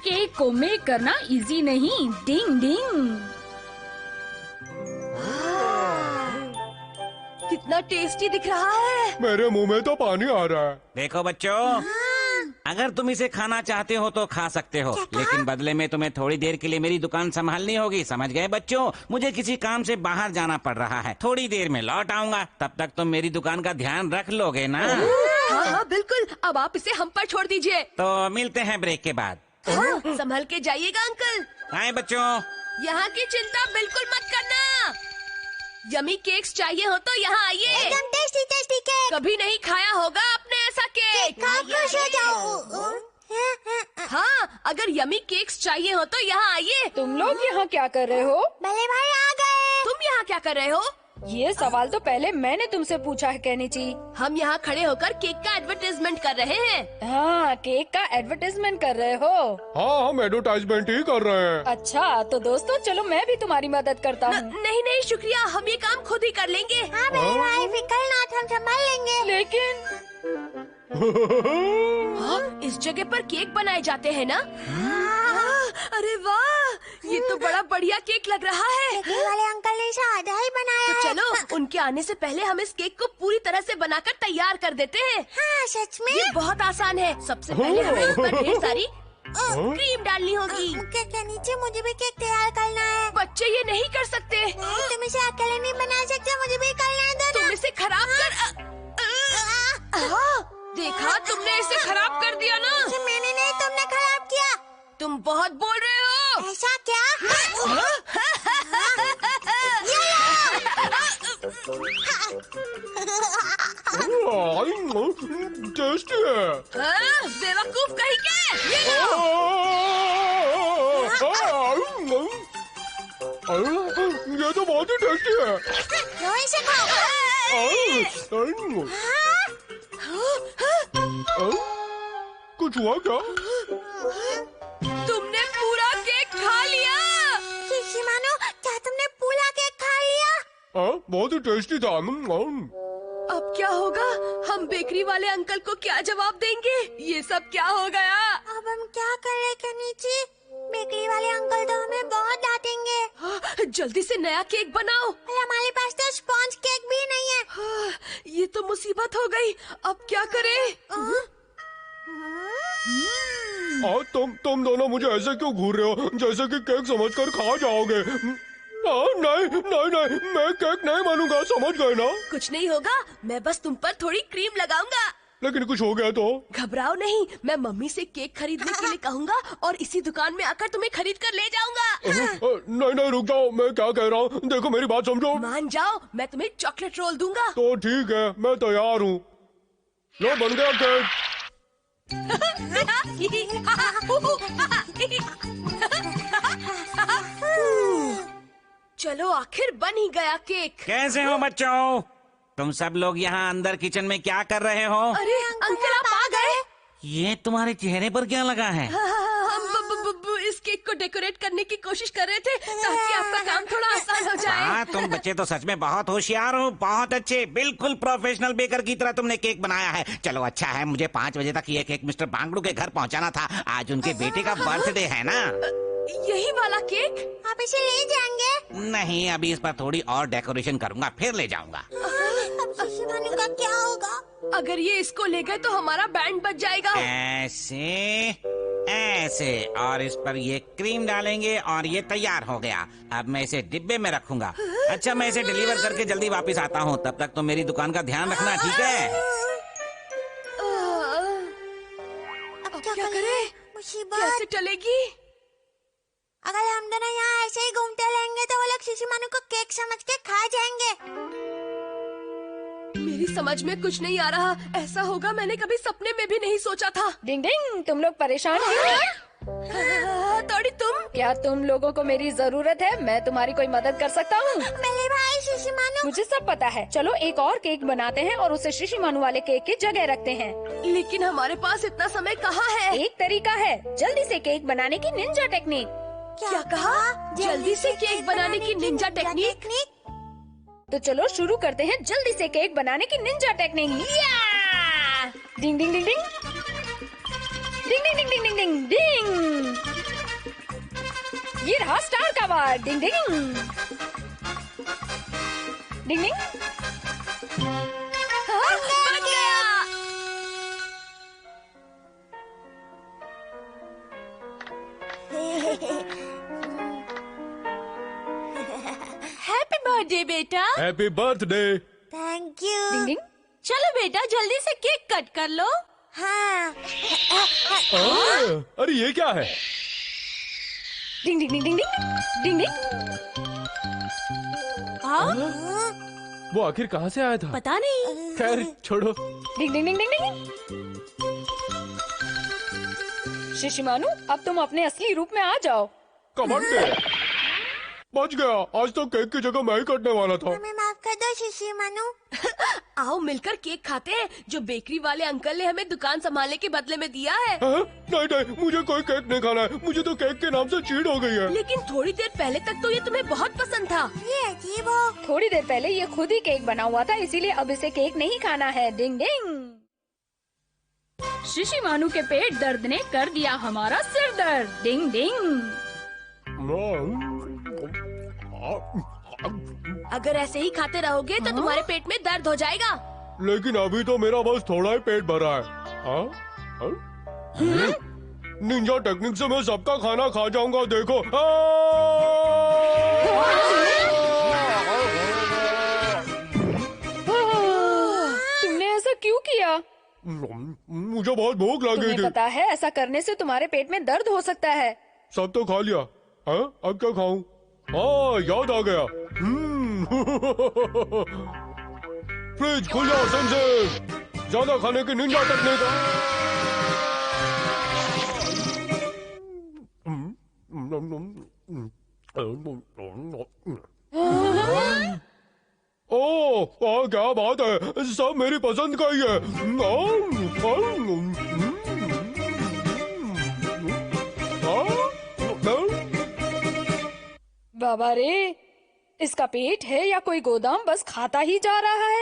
Cake को make करना easy नहीं। डिंग डिंग। कितना टेस्टी दिख रहा है। मेरे मुंह में तो पानी आ रहा है। देखो बच्चों, अगर तुम इसे खाना चाहते हो तो खा सकते हो, लेकिन बदले में तुम्हें थोड़ी देर के लिए मेरी दुकान संभालनी होगी। समझ गए बच्चों? मुझे किसी काम से बाहर जाना पड़ रहा है, थोड़ी देर में लौट आऊंगा। तब तक तुम मेरी दुकान का ध्यान रख लोगे ना? हाँ हाँ बिल्कुल। अब आप इसे हम पर छोड़ दीजिए। तो मिलते हैं ब्रेक के बाद। हाँ, संभल के जाइएगा अंकल। बाय बच्चों। यहाँ की चिंता बिल्कुल मत करना। यमी केक्स चाहिए हो तो यहाँ आइए। एकदम टेस्टी टेस्टी केक। कभी नहीं खाया होगा आपने ऐसा केक। खा खुश हो जाओ। हाँ, अगर यमी केक्स चाहिए हो तो यहाँ आइए। तुम लोग यहाँ क्या कर रहे हो? भले भाई आ गए। तुम यहाँ क्या कर रहे हो? ये सवाल तो पहले मैंने तुमसे पूछा है केनिची। हम यहाँ खड़े होकर केक का एडवर्टाइजमेंट कर रहे हैं। हाँ, केक का एडवर्टाइजमेंट कर रहे हो? हाँ, हम एडवर्टाइजमेंट ही कर रहे हैं। अच्छा, तो दोस्तों चलो मैं भी तुम्हारी मदद करता हूँ। नहीं नहीं शुक्रिया, हम ये काम खुद ही कर लेंगे। हाँ भले भाई, फिकर ना, हम संभाल लेंगे। लेकिन हाँ, इस जगह पर केक बनाए जाते हैं ना? हाँ, अरे वाह, ये तो बड़ा बढ़िया केक लग रहा है। केक वाले अंकल ने इसे आधा ही बनाया तो है। चलो, उनके आने से पहले हम इस केक को पूरी तरह से बनाकर तैयार कर देते हैं। हाँ सच में। ये बहुत आसान है। सबसे पहले हमें इस पर ढेर सारी क्रीम डालनी होगी। केक के नीचे मुझे भी केक तैयार करना है। बच्चे ये नहीं कर सकते। नहीं, तुम इसे अकेले नहीं बना सकते, मुझे भी करना है। तुम इसे खराब कर देखा, तुमने इसे खराब कर दिया ना। मैंने नहीं, तुमने खराब किया। तुम बहुत बोल रहे हो। ऐसा क्या? टेस्टी है। बेवकूफ कहीं के। ये ये तो बहुत ही टेस्टी है। लो इसे खाओ। कुछ हुआ क्या? तुमने पूरा केक खा लिया। शिशिमानो, क्या तुमने पूरा केक खा लिया? बहुत ही टेस्टी था। अब क्या होगा? हम बेकरी वाले अंकल को क्या जवाब देंगे? ये सब क्या हो गया? अब हम क्या करें केनिची? बेकरी वाले अंकल तो हमें बहुत डांटेंगे। हाँ, जल्दी से नया केक बनाओ। और हमारे पास तो स्पॉन्ज केक भी नहीं है। हाँ, ये तो मुसीबत हो गई। अब क्या करें? तुम दोनों मुझे ऐसे क्यों घूर रहे हो, जैसे कि केक समझकर खा जाओगे? नहीं नहीं नहीं, मैं केक नहीं बनूंगा, समझ गए ना? कुछ नहीं होगा, मैं बस तुम पर थोड़ी क्रीम लगाऊंगा। लेकिन कुछ हो गया तो? घबराओ नहीं, मैं मम्मी से केक खरीदने के लिए कहूँगा और इसी दुकान में आकर तुम्हें खरीद कर ले जाऊंगा। नहीं नहीं, रुक जाओ, मैं क्या कह रहा हूँ, देखो मेरी बात समझो। मान जाओ, मैं तुम्हें चॉकलेट रोल दूंगा। तो ठीक है, मैं तैयार हूँ। लो, बन गया केक। चलो, आखिर बन ही गया केक। कैसे हो बच्चों? तुम सब लोग यहाँ अंदर किचन में क्या कर रहे हो? अरे अंकल, आप आ गए। ये तुम्हारे चेहरे पर क्या लगा है? हम इस केक को डेकोरेट करने की कोशिश कर रहे थे ताकि आपका काम थोड़ा आसान हो जाए। हाँ, तुम बच्चे तो सच में बहुत होशियार हो, बहुत अच्छे, बिल्कुल प्रोफेशनल बेकर की तरह तुमने केक बनाया है। चलो अच्छा है, मुझे 5 बजे तक ये केक मिस्टर बांगड़ू के घर पहुँचाना था। आज उनके बेटे का बर्थडे है ना। यही वाला केक? आप इसे ले जाएंगे? नहीं, अभी इस पर थोड़ी और डेकोरेशन करूँगा, फिर ले जाऊंगा। अब शिशिमानो का क्या होगा? अगर ये इसको ले गए तो हमारा बैंड बच जाएगा। ऐसे ऐसे, और इस पर ये क्रीम डालेंगे और ये तैयार हो गया। अब मैं इसे डिब्बे में रखूंगा। अच्छा, मैं इसे डिलीवर करके जल्दी वापस आता हूँ, तब तक तो मेरी दुकान का ध्यान रखना, ठीक है? अब क्या करें? मुसीबत। कैसे टलेगी? अगर हम दोनों यहाँ ऐसे ही घूमते रहेंगे तो वो लोग शिशिमानो को केक समझ के खा जाएंगे। मेरी समझ में कुछ नहीं आ रहा। ऐसा होगा मैंने कभी सपने में भी नहीं सोचा था। डिंग डिंग, तुम लोग परेशान हो? तोड़ी, तुम? क्या तुम लोगों को मेरी जरूरत है? मैं तुम्हारी कोई मदद कर सकता हूँ? मेरे भाई शिशिमानो। मुझे सब पता है। चलो एक और केक बनाते हैं और उसे शिशिमानो वाले केक की जगह रखते हैं। लेकिन हमारे पास इतना समय कहाँ है? एक तरीका है, जल्दी से केक बनाने की निंजा टेक्निक। क्या कहा? जल्दी से केक बनाने की निंजा टेक्निक? तो चलो शुरू करते हैं जल्दी से केक बनाने की निंजा टेक्निक। डिंग ding ding ding ding ding ding ding ding ding डिंग। ये रहा स्टार का वार। डिंग डिंग डिंग डिंग। हाँ, बच गया। हैप्पी बर्थडे बेटा। Happy birthday. Thank you. Ding ding. चलो बेटा जल्दी से केक कट कर लो। हाँ। अरे ये क्या है? डिंग ding ding ding ding ding डिंग। हाँ? वो आखिर कहाँ से आया था? पता नहीं। खैर छोड़ो। डिंग डिंग डिंग डिंग डिंग। शिशिमानु, अब तुम अपने असली रूप में आ जाओ। कमांडे, बच गया। आज तो केक की जगह मैं ही कटने वाला था। हमें माफ कर दो शिशिमानु। आओ मिलकर केक खाते हैं जो बेकरी वाले अंकल ने हमें दुकान संभालने के बदले में दिया है। हाँ? नहीं नहीं, मुझे कोई केक नहीं खाना है। मुझे तो केक के नाम से चीड़ हो गई है। लेकिन थोड़ी देर पहले तक तो ये तुम्हें बहुत पसंद था। ये अजीब हो। थोड़ी देर पहले ये खुद ही केक बना हुआ था, इसीलिए अब इसे केक नहीं खाना है। डिंग डिंग। शिशिमानु के पेट दर्द ने कर दिया हमारा सिर दर्द। डिंग डिंग। अगर ऐसे ही खाते रहोगे तो तुम्हारे पेट में दर्द हो जाएगा। लेकिन अभी तो मेरा बस थोड़ा ही पेट भरा है। हाँ? हाँ? निंजा टेक्निक से मैं सबका खाना खा जाऊंगा, देखो। तुमने ऐसा क्यों किया? मुझे बहुत भूख लगी तुम्हें थी। पता है ऐसा करने से तुम्हारे पेट में दर्द हो सकता है। सब तो खा लिया। हाँ? अब क्या खाऊं? हाँ, याद आ गया। फ्रिज खुल जाओ सेंसे। ज्यादा खाने की निंजा टेक्निक। ओह, क्या बात है, सब मेरी पसंद का ही है। बाबा रे, इसका पेट है या कोई गोदाम बस खाता ही जा रहा है।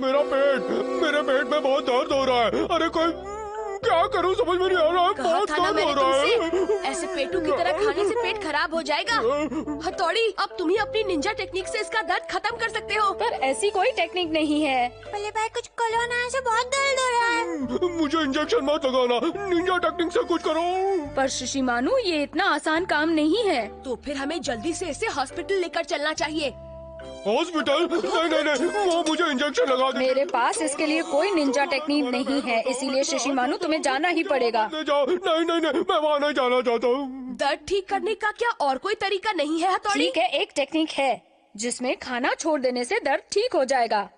मेरे पेट में बहुत दर्द हो रहा है। अरे कोई क्या करूं, समझ में नहीं आ रहा है। कहा बहुत था ना दर्द हो मैंने रहा है। तुमसे, ऐसे पेटू की तरह खाने से पेट खराब हो जाएगा। हथौड़ी, अब तुम ही अपनी निंजा टेक्निक से इसका दर्द खत्म कर सकते हो। पर ऐसी कोई टेक्निक नहीं है। पहले भाई कुछ करो ना, ऐसे बहुत दर्द हो रहा है। मुझे इंजेक्शन मत लगाना, निंजा टेक्निक से कुछ करो। पर शिशिमानु, ये इतना आसान काम नहीं है। तो फिर हमें जल्दी से इसे हॉस्पिटल लेकर चलना चाहिए। हॉस्पिटल? नहीं नहीं नहीं, वो मुझे इंजेक्शन लगा दे। मेरे पास इसके लिए कोई निंजा टेक्निक नहीं है, इसीलिए शिशिमानु तुम्हें जाना ही पड़ेगा। ले जाओ। नहीं नहीं नहीं, मैं वहाँ नहीं जाना चाहता हूँ। दर्द ठीक करने का क्या और कोई तरीका नहीं है हथौड़ी? ठीक है, एक टेक्निक है जिसमें खाना छोड़ देने से दर्द ठीक हो जाएगा।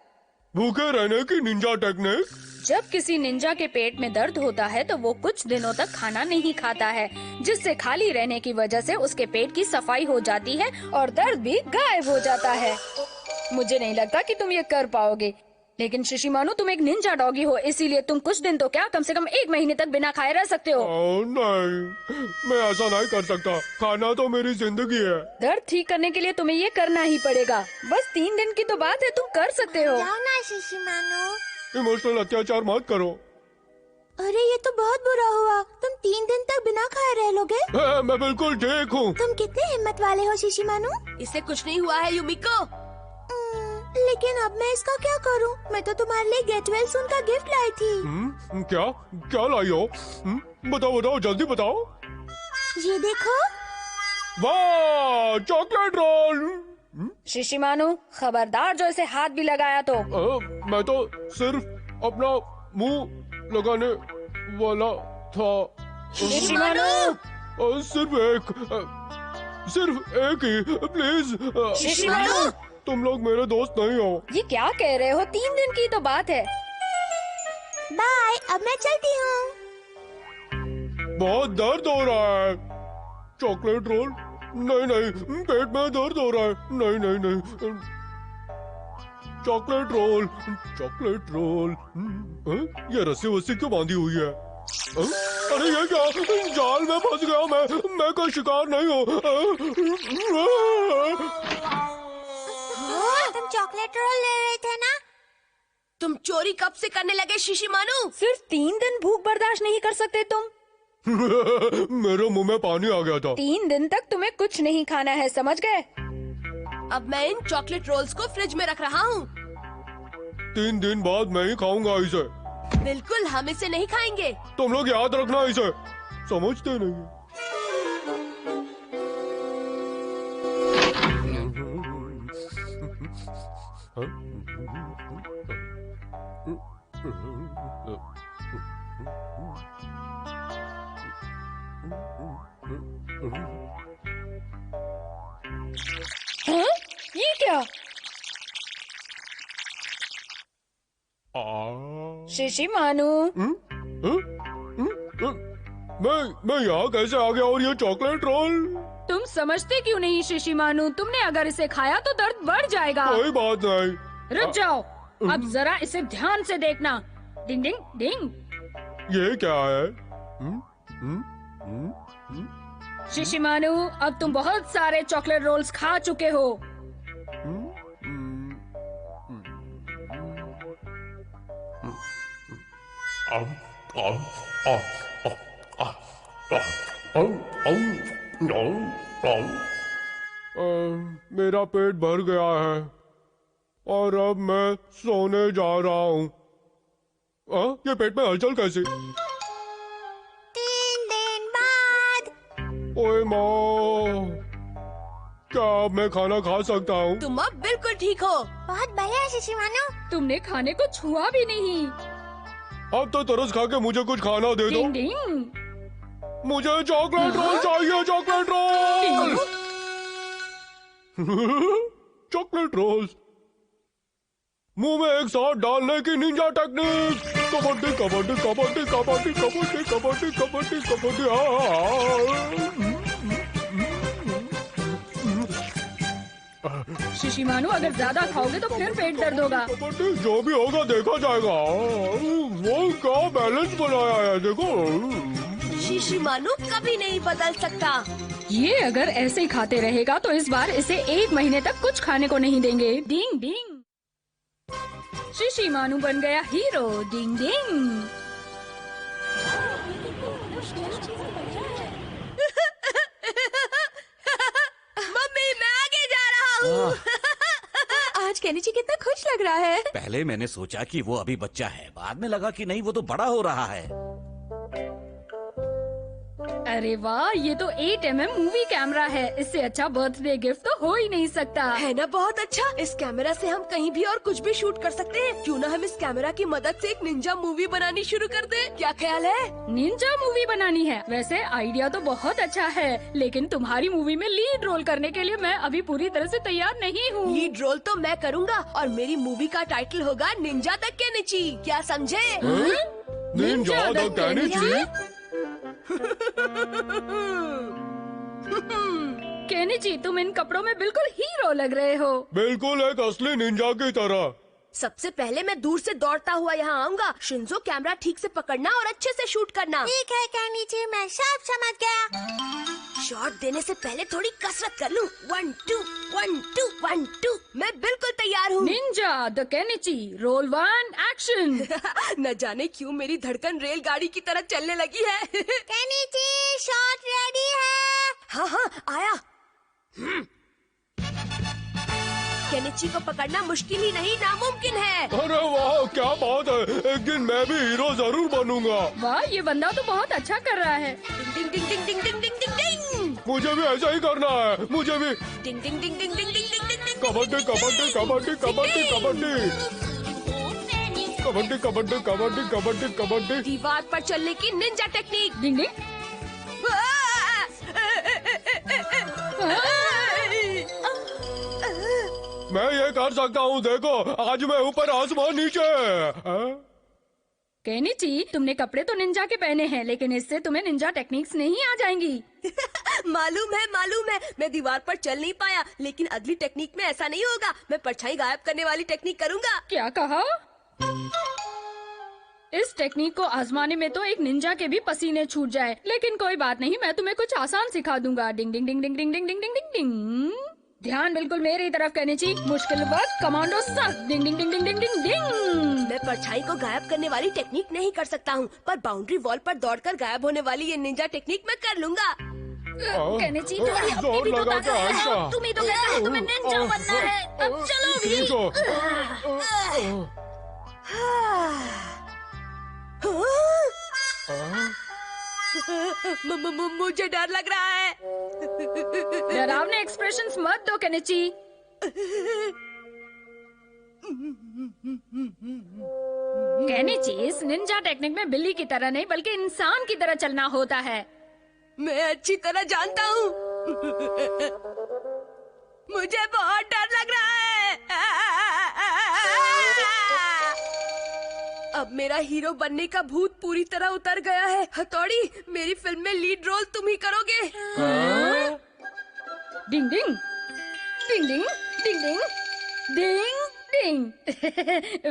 भूखे रहने की निंजा टेक्निक? जब किसी निंजा के पेट में दर्द होता है तो वो कुछ दिनों तक खाना नहीं खाता है, जिससे खाली रहने की वजह से उसके पेट की सफाई हो जाती है और दर्द भी गायब हो जाता है। मुझे नहीं लगता कि तुम ये कर पाओगे, लेकिन शिशिमानु, तुम एक निंजा डॉगी हो, इसीलिए तुम कुछ दिन तो क्या, कम से कम 1 महीने तक बिना खाए रह सकते हो। नहीं, मैं ऐसा नहीं कर सकता। खाना तो मेरी जिंदगी है। दर्द ठीक करने के लिए तुम्हें ये करना ही पड़ेगा। बस 3 दिन की तो बात है, तुम कर सकते हो। जाओ ना शिशिमानु। इमोशनल अत्याचार मत करो। अरे ये तो बहुत बुरा हुआ। तुम 3 दिन तक बिना खाए रह लोगे? मैं बिल्कुल ठीक हूँ। तुम कितने हिम्मत वाले हो शिशिमानु। इससे कुछ नहीं हुआ है युमिको। लेकिन अब मैं इसका क्या करूं? मैं तो तुम्हारे लिए गेट वेल सून का गिफ्ट लाई थी। क्या क्या लाई हो? बताओ बताओ, जल्दी बताओ। ये देखो। वाह, चॉकलेट रोल। शिशिमानु, खबरदार जो इसे हाथ भी लगाया तो। मैं तो सिर्फ अपना मुंह लगाने वाला था। शिशिमानु, सिर्फ एक ही, प्लीज। शिशिमानु, तुम लोग मेरे दोस्त नहीं हो। ये क्या कह रहे हो? 3 दिन की तो बात है। बाय, अब मैं चलती हूँ। बहुत दर्द हो रहा है। Chocolate roll? नहीं नहीं, पेट में दर्द हो रहा है। नहीं नहीं नहीं, चॉकलेट रोल, चॉकलेट रोल। ये रस्सी वस्सी क्यों बांधी हुई है? अरे ये क्या, जाल में फंस गया मैं कोई शिकार नहीं हूँ। तुम चॉकलेट रोल ले रहे थे ना? तुम चोरी कब से करने लगे शिशिमानु? सिर्फ 3 दिन भूख बर्दाश्त नहीं कर सकते तुम? मेरे मुंह में पानी आ गया था। 3 दिन तक तुम्हें कुछ नहीं खाना है, समझ गए? अब मैं इन चॉकलेट रोल्स को फ्रिज में रख रहा हूँ। 3 दिन बाद मैं ही खाऊंगा इसे। बिल्कुल, हम इसे नहीं खाएंगे। तुम लोग याद रखना इसे, समझते नहीं। हाँ? ये क्या? शिशी मानू, मैं यहाँ कैसे आ गया और ये चॉकलेट रोल? तुम समझते क्यों नहीं शिशी मानू? तुमने अगर इसे खाया तो दर्द बढ़ जाएगा। कोई बात नहीं। रुक जाओ, अब जरा इसे ध्यान से देखना। डिंग डिंग डिंग। ये क्या है? शिशी मानू, अब तुम बहुत सारे चॉकलेट रोल्स खा चुके हो। मेरा पेट भर गया है और अब मैं सोने जा रहा हूँ। ये पेट में हलचल कैसी? 3 दिन बाद। ओए माँ, क्या अब मैं खाना खा सकता हूँ? तुम अब बिल्कुल ठीक हो। बहुत बढ़िया शिशी मानू। तुमने खाने को छुआ भी नहीं। अब तो तरस खा के मुझे कुछ खाना दे दो। डिंग डिंग। मुझे चॉकलेट रोल चाहिए, चॉकलेट रोल। चॉकलेट रोल्स मुंह में एक साथ डालने की निंजा टेक्निक। कबड्डी कबड्डी कबड्डी कबड्डी कबड्डी कबड्डी कबड्डी कबड्डी। शिशी मानू, अगर ज्यादा खाओगे तो फिर पेट दर्द होगा। कबड्डी जो भी होगा देखा जाएगा। वो क्या बैलेंस बनाया है देखो। शिशी मानू कभी नहीं बदल सकता। ये अगर ऐसे ही खाते रहेगा तो इस बार इसे 1 महीने तक कुछ खाने को नहीं देंगे। डिंग डिंग। शिशी मानू बन गया हीरो। डिंग डिंग। मम्मी, मैं आगे जा रहा हूँ। आज केनिची कितना खुश लग रहा है। पहले मैंने सोचा कि वो अभी बच्चा है, बाद में लगा कि नहीं, वो तो बड़ा हो रहा है। अरे वाह, ये तो 8mm मूवी कैमरा है। इससे अच्छा बर्थडे गिफ्ट तो हो ही नहीं सकता। है ना बहुत अच्छा। इस कैमरा से हम कहीं भी और कुछ भी शूट कर सकते हैं। क्यों ना हम इस कैमरा की मदद से एक निंजा मूवी बनानी शुरू कर दें? क्या ख्याल है? निंजा मूवी बनानी है? वैसे आइडिया तो बहुत अच्छा है, लेकिन तुम्हारी मूवी में लीड रोल करने के लिए मैं अभी पूरी तरह से तैयार नहीं हूँ। लीड रोल तो मैं करूँगा और मेरी मूवी का टाइटल होगा निंजा द केनिची। क्या समझे? Ninja the Kenichi. केनिची, तुम इन कपड़ों में बिल्कुल हीरो लग रहे हो। बिल्कुल एक असली निंजा की तरह। सबसे पहले मैं दूर से दौड़ता हुआ यहाँ आऊँगा। शिंजो, कैमरा ठीक से पकड़ना और अच्छे से शूट करना। ठीक है केनिची, मैं सब समझ गया। शॉट देने से पहले थोड़ी कसरत कर लूं। 1 2 1 2 1 2। मैं बिल्कुल तैयार हूँ। Ninja the Kenichi, roll 1 action. न जाने क्यों मेरी धड़कन रेलगाड़ी की तरह चलने लगी है। केनिची, शॉट रेडी है। हाँ हाँ, आया। केनिची को पकड़ना मुश्किल ही नहीं, नामुमकिन है। अरे वाह, क्या बात है। एक दिन मैं भी हीरो जरूर बनूंगा। वाह, ये बंदा तो बहुत अच्छा कर रहा है। डिंग ding ding ding ding ding ding डिंग। मुझे भी ऐसा ही करना है। मुझे भी। डिंग ding ding ding ding ding ding डिंग। कबड्डी कबड्डी कबड्डी कबड्डी कबड्डी कबड्डी कबड्डी कबड्डी कबड्डी कबड्डी। दीवार पर चलने की निंजा टेक्निक। डिंग डिंग। मैं ये कर सकता हूँ, देखो आज मैं ऊपर आसमान नीचे। केनिची, तुमने कपड़े तो निंजा के पहने हैं, लेकिन इससे तुम्हें निंजा टेक्निक्स नहीं आ जाएंगी। मालूम है। मैं दीवार पर चल नहीं पाया, लेकिन अगली टेक्निक में ऐसा नहीं होगा। मैं परछाई गायब करने वाली टेक्निक करूँगा। क्या कहा? इस टेक्निक को आजमाने में तो एक निंजा के भी पसीने छूट जाए, लेकिन कोई बात नहीं, मैं तुम्हें कुछ आसान सिखा दूंगा। डिंग ding ding ding ding ding ding ding ding डिंग। ध्यान बिल्कुल मेरी तरफ, केनिची। मुश्किल वक्त कमांडो सर। डिंग ding ding ding ding ding डिंग। मैं परछाई को गायब करने वाली टेक्निक नहीं कर सकता हूँ, पर बाउंड्री वॉल पर दौड़कर गायब होने वाली ये निंजा टेक्निक मैं कर लूँगा। केनिची तुम्हारी अपनी जोर भी तो लगा ताकत के है। आशा। तुम ही तो कहते हो तुम्हें निंजा बनना है। अब चलो भी। ठीक हो। मुझे डर लग रहा है। डरावने एक्सप्रेशंस मत दो केनिची। केनिची, इस निंजा टेक्निक में बिल्ली की तरह नहीं बल्कि इंसान की तरह चलना होता है। मैं अच्छी तरह जानता हूँ। मुझे बहुत डर लग रहा है। अब मेरा हीरो बनने का भूत पूरी तरह उतर गया है। हथौड़ी, मेरी फिल्म में लीड रोल तुम ही करोगे। डिंग ding ding ding ding ding ding डिंग।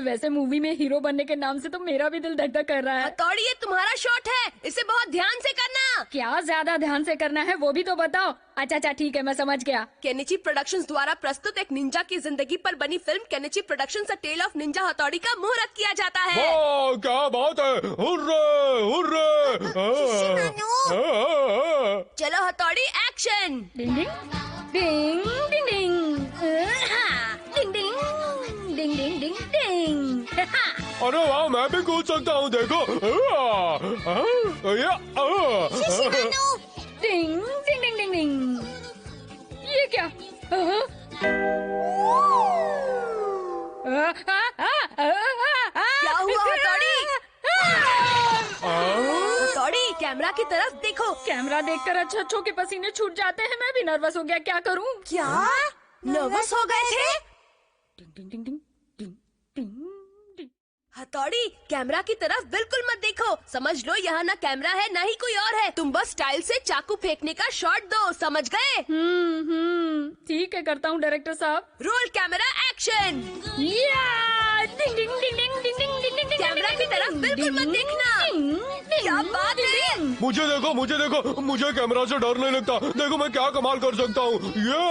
वैसे मूवी में हीरो बनने के नाम से तो मेरा भी दिल धक धक कर रहा है। हथौड़ी, ये तुम्हारा शॉट है, इसे बहुत ध्यान से करना। क्या ज्यादा ध्यान से करना है वो भी तो बताओ। अच्छा ठीक है, मैं समझ गया। केनिची प्रोडक्शंस द्वारा प्रस्तुत एक निंजा की जिंदगी पर बनी फिल्म Kenichi productions a tale of ninja Hathodi का मुहूर्त किया जाता है। वाह, क्या बात है। Hurray hurray. चलो हथौड़ी, action. Ding ding ding ding ding ding ding ding ding ding डिंग। अरे वाह, मैं भी कूद सकता हूँ, देखो। डिंग डिंग डिंग डिंग डिंग। ये क्या? क्या हुआ हथौड़ी? हथौड़ी, कैमरा की तरफ देखो। कैमरा देखकर अच्छों के पसीने छूट जाते हैं। मैं भी नर्वस हो गया, क्या करूं? क्या नर्वस हो गए थे? डिंग ding ding ding ding ding डिंग। हथौड़ी, कैमरा की तरफ बिल्कुल मत देखो। समझ लो यहाँ ना कैमरा है ना ही कोई और है। तुम बस स्टाइल से चाकू फेंकने का शॉट दो, समझ गए? ठीक है, करता हूँ डायरेक्टर साहब। Roll camera, action. Ding ding ding ding ding ding ding ding. Camera की तरफ बिल्कुल मत देखना। क्या बात है? मुझे देखो, मुझे देखो, मुझे कैमरा से डर नहीं लगता। देखो मैं क्या कमाल कर सकता हूँ। ये।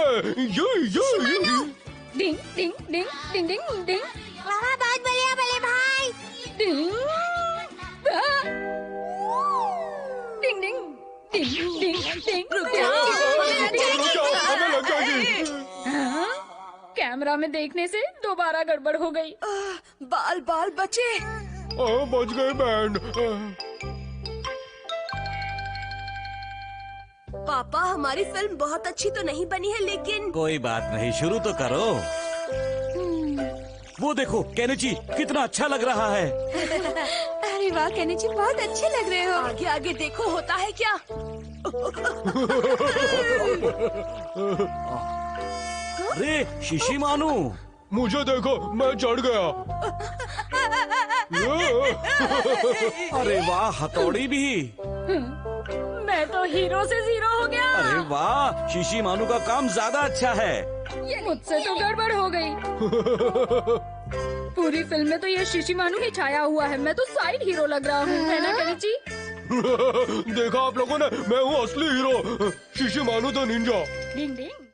डिंग डिंग डिंग डिंग डिंग डिंग वाह, बहुत बढ़िया बल्ले भाई। डिंग डिंग डिंग डिंग डिंग डिंग। रुक जाओ, हमें लग जाएगी। कैमरा में देखने से दोबारा गड़बड़ हो गई। बाल बाल बचे। बच गए बैंड। पापा, हमारी फिल्म बहुत अच्छी तो नहीं बनी है, लेकिन कोई बात नहीं, शुरू तो करो। वो देखो केनिची, कितना अच्छा लग रहा है। अरे वाह केनिची, बहुत अच्छे लग रहे हो। आगे आगे देखो, होता है क्या? अरे शिशिमानु, मुझे देखो, मैं चढ़ गया। अरे वाह, हथौड़ी भी। मैं तो हीरो से जीरो हो गया। अरे वाह, शिशिमानु का काम ज्यादा अच्छा है। ये मुझसे तो गड़बड़ हो गई। पूरी फिल्म में तो ये शिशिमानु ही छाया हुआ है। मैं तो साइड हीरो लग रहा हूँ, है ना केनिची? देखा आप लोगों ने, मैं हूँ असली हीरो, शिशिमानु द निंजा। Ding ding.